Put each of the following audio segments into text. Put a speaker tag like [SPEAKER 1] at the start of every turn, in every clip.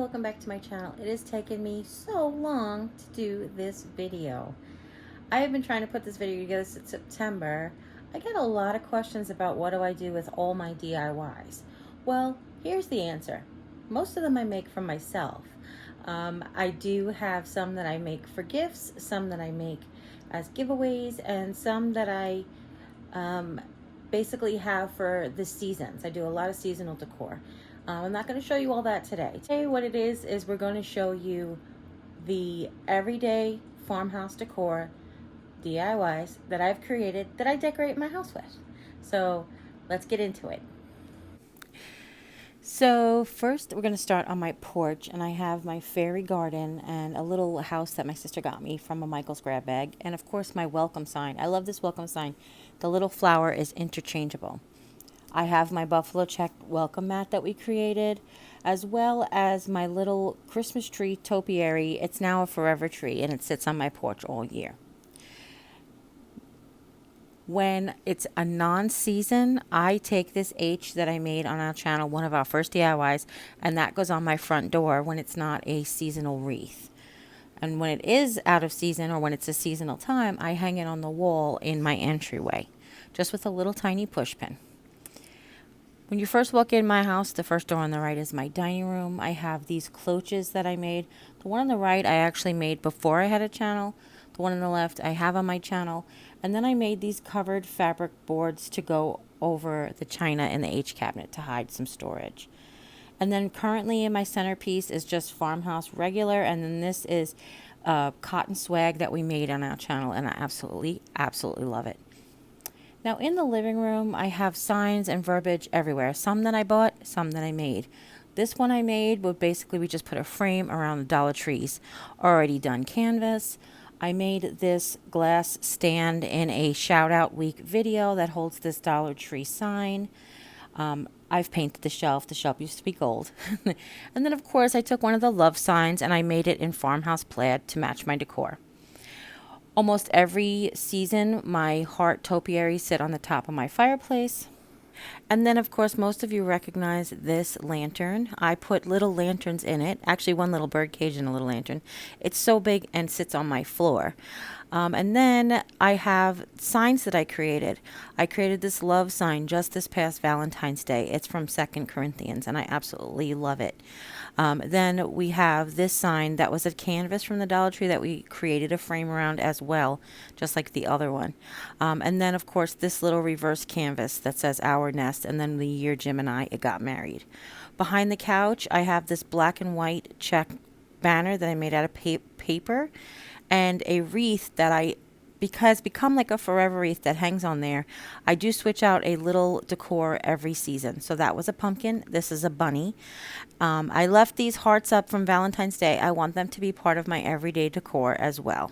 [SPEAKER 1] welcome back to my channel. It has taken me so long to do this video. I have been trying to put this video together since September. I get a lot of questions about what do I do with all my DIYs. Well, here's the answer. Most of them I make for myself. I do have some that I make for gifts, some that I make as giveaways, and some that I basically have for the seasons. I do a lot of seasonal decor. I'm not going to show you all that today. Today what it is we're going to show you the everyday farmhouse decor DIYs that I've created that I decorate my house with. So let's get into it. So first we're going to start on my porch, and I have my fairy garden and a little house that my sister got me from a Michael's grab bag, and of course my welcome sign. I love this welcome sign. The little flower is interchangeable. I have my buffalo check welcome mat that we created, as well as my little Christmas tree topiary. It's now a forever tree and it sits on my porch all year. When it's a non-season, I take this H that I made on our channel, one of our first DIYs, and that goes on my front door when it's not a seasonal wreath. And when it is out of season, or when it's a seasonal time, I hang it on the wall in my entryway, just with a little tiny push pin. When you first walk in my house, the first door on the right is my dining room. I have these cloches that I made. The one on the right I actually made before I had a channel. The one on the left I have on my channel. And then I made these covered fabric boards to go over the china in the H cabinet to hide some storage. And then currently in my centerpiece is just Farmhouse regular, and then this is cotton swag that we made on our channel, and I absolutely love it. Now in the living room, I have signs and verbiage everywhere. Some that I bought, some that I made. This one I made, but basically we just put a frame around the Dollar Tree's already done canvas. I made this glass stand in a shout out week video that holds this Dollar Tree sign. I've painted the shelf. The shelf used to be gold. And then of course I took one of the love signs and I made it in farmhouse plaid to match my decor. Almost every season, my heart topiaries sit on the top of my fireplace. And then, of course, most of you recognize this lantern. I put little lanterns in it. Actually, one little bird cage and a little lantern. It's so big and sits on my floor. And then I have signs that I created. I created this love sign just this past Valentine's Day. It's from 2 Corinthians, and I absolutely love it. Then we have this sign that was a canvas from the Dollar Tree that we created a frame around as well, just like the other one. And then, of course, this little reverse canvas that says Our Nest, and then the year Jim and I got married. Behind the couch, I have this black and white check banner that I made out of paper, and a wreath that because become like a forever wreath that hangs on there. I do switch out a little decor every season. So that was a pumpkin. This is a bunny. I left these hearts up from Valentine's Day. I want them to be part of my everyday decor as well.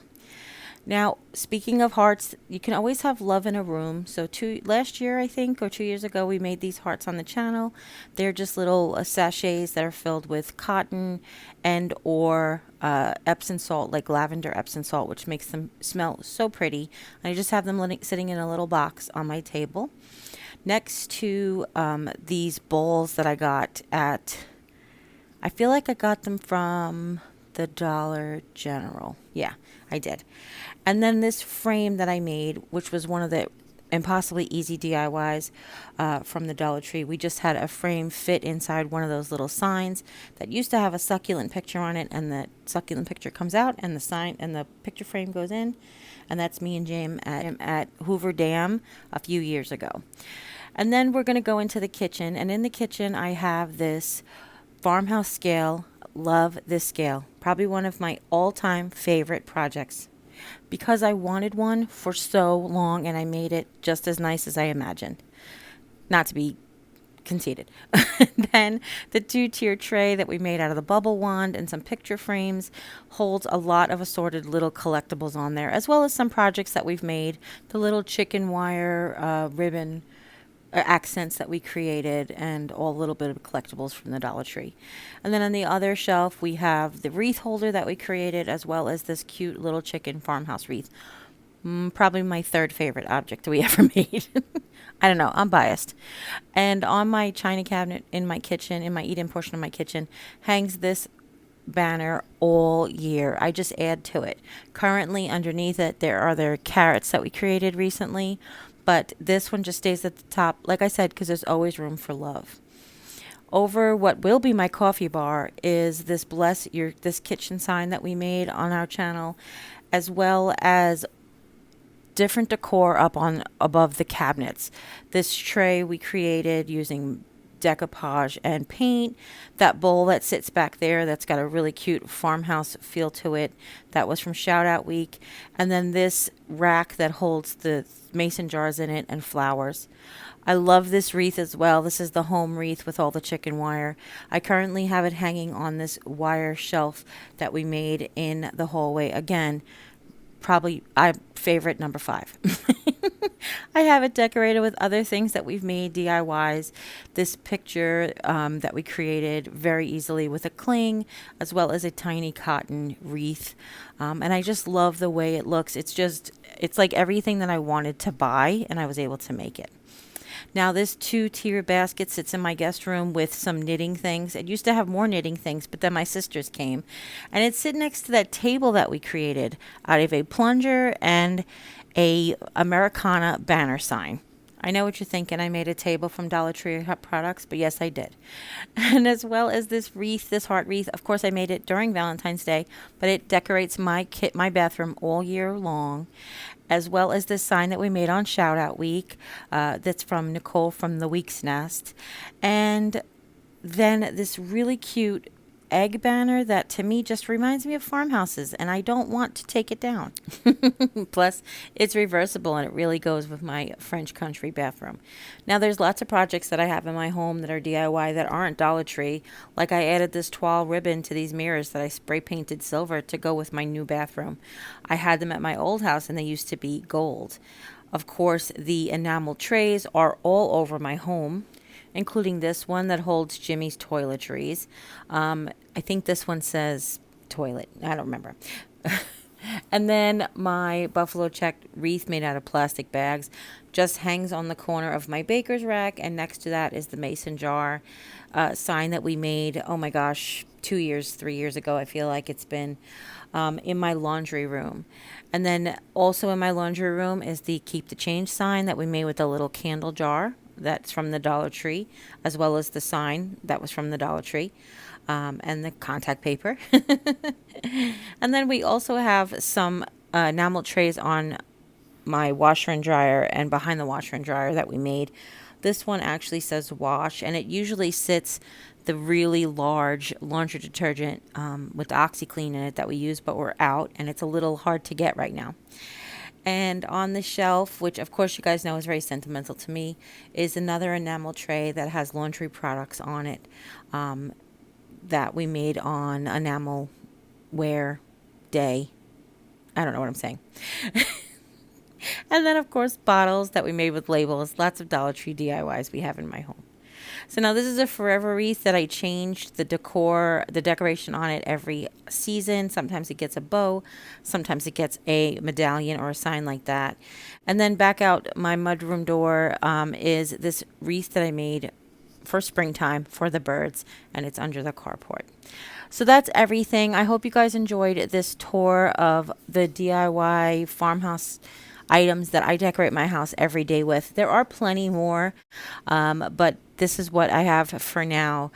[SPEAKER 1] Now, speaking of hearts, you can always have love in a room. So last year, I think, or 2 years ago, we made these hearts on the channel. They're just little sachets that are filled with cotton and or Epsom salt, like lavender Epsom salt, which makes them smell so pretty. And I just have them sitting in a little box on my table. Next to these bowls that I got I feel like I got them from the Dollar General. Yeah, I did. And then this frame that I made, which was one of the impossibly easy DIYs from the Dollar Tree. We just had a frame fit inside one of those little signs that used to have a succulent picture on it, and the succulent picture comes out and the sign and the picture frame goes in. And that's me and Jim at Hoover Dam a few years ago. And then we're going to go into the kitchen, and in the kitchen I have this farmhouse scale. Love this scale. Probably one of my all-time favorite projects, because I wanted one for so long and I made it just as nice as I imagined. Not to be conceited. Then the 2-tier tray that we made out of the bubble wand and some picture frames holds a lot of assorted little collectibles on there, as well as some projects that we've made. The little chicken wire ribbon accents that we created, and all a little bit of collectibles from the Dollar Tree. And then on the other shelf we have the wreath holder that we created, as well as this cute little chicken farmhouse wreath. Probably my third favorite object we ever made. I don't know, I'm biased. And on my china cabinet in my kitchen, in my eat-in portion of my kitchen, hangs this banner all year. I just add to it. Currently underneath it there are their carrots that we created recently, but this one just stays at the top, like I said, because there's always room for love. Over what will be my coffee bar is this this kitchen sign that we made on our channel, as well as different decor up on above the cabinets. This tray we created using decoupage and paint. That bowl that sits back there, that's got a really cute farmhouse feel to it, that was from Shout Out Week. And then this rack that holds the mason jars in it and flowers. I love this wreath as well. This is the home wreath with all the chicken wire. I currently have it hanging on this wire shelf that we made in the hallway. Again, probably I favorite number 5. I have it decorated with other things that we've made, DIYs. This picture that we created very easily with a cling, as well as a tiny cotton wreath. And I just love the way it looks. It's like everything that I wanted to buy, and I was able to make it. Now this 2-tier basket sits in my guest room with some knitting things. It used to have more knitting things, but then my sisters came. And it's sitting next to that table that we created out of a plunger and a Americana banner sign. I know what you're thinking. I made a table from Dollar Tree products, but yes, I did. And as well as this wreath, this heart wreath. Of course, I made it during Valentine's Day, but it decorates my bathroom all year long. As well as this sign that we made on Shout Out Week. That's from Nicole from the Week's Nest. And then this really cute egg banner that to me just reminds me of farmhouses, and I don't want to take it down. Plus, it's reversible and it really goes with my French country bathroom. Now, there's lots of projects that I have in my home that are DIY that aren't Dollar Tree. Like I added this toile ribbon to these mirrors that I spray painted silver to go with my new bathroom. I had them at my old house and they used to be gold. Of course, the enamel trays are all over my home, including this one that holds Jimmy's toiletries. I think this one says toilet. I don't remember. And then my buffalo check wreath made out of plastic bags just hangs on the corner of my baker's rack. And next to that is the mason jar sign that we made, oh my gosh, 3 years ago. I feel like it's been in my laundry room. And then also in my laundry room is the keep the change sign that we made with a little candle jar. That's from the Dollar Tree, as well as the sign that was from the Dollar Tree, and the contact paper. And then we also have some enamel trays on my washer and dryer and behind the washer and dryer that we made. This one actually says wash, and it usually sits the really large laundry detergent with OxyClean in it that we use, but we're out, and it's a little hard to get right now. And on the shelf, which of course you guys know is very sentimental to me, is another enamel tray that has laundry products on it that we made on Enamel Wear Day. I don't know what I'm saying. And then, of course, bottles that we made with labels. Lots of Dollar Tree DIYs we have in my home. So now this is a forever wreath that I changed the decoration on it every season. Sometimes it gets a bow. Sometimes it gets a medallion or a sign like that. And then back out my mudroom door is this wreath that I made for springtime for the birds, and it's under the carport. So that's everything. I hope you guys enjoyed this tour of the DIY farmhouse items that I decorate my house every day with. There are plenty more, but this is what I have for now.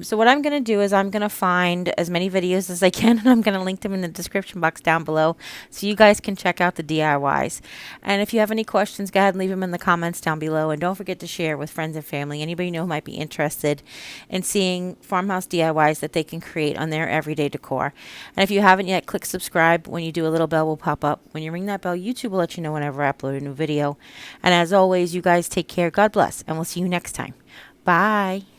[SPEAKER 1] So what I'm going to do is I'm going to find as many videos as I can, and I'm going to link them in the description box down below so you guys can check out the DIYs. And if you have any questions, go ahead and leave them in the comments down below. And don't forget to share with friends and family, anybody you know who might be interested in seeing farmhouse DIYs that they can create on their everyday decor. And if you haven't yet, click subscribe. When you do, a little bell will pop up. When you ring that bell, YouTube will let you know whenever I upload a new video. And as always, you guys take care. God bless, and we'll see you next time. Bye.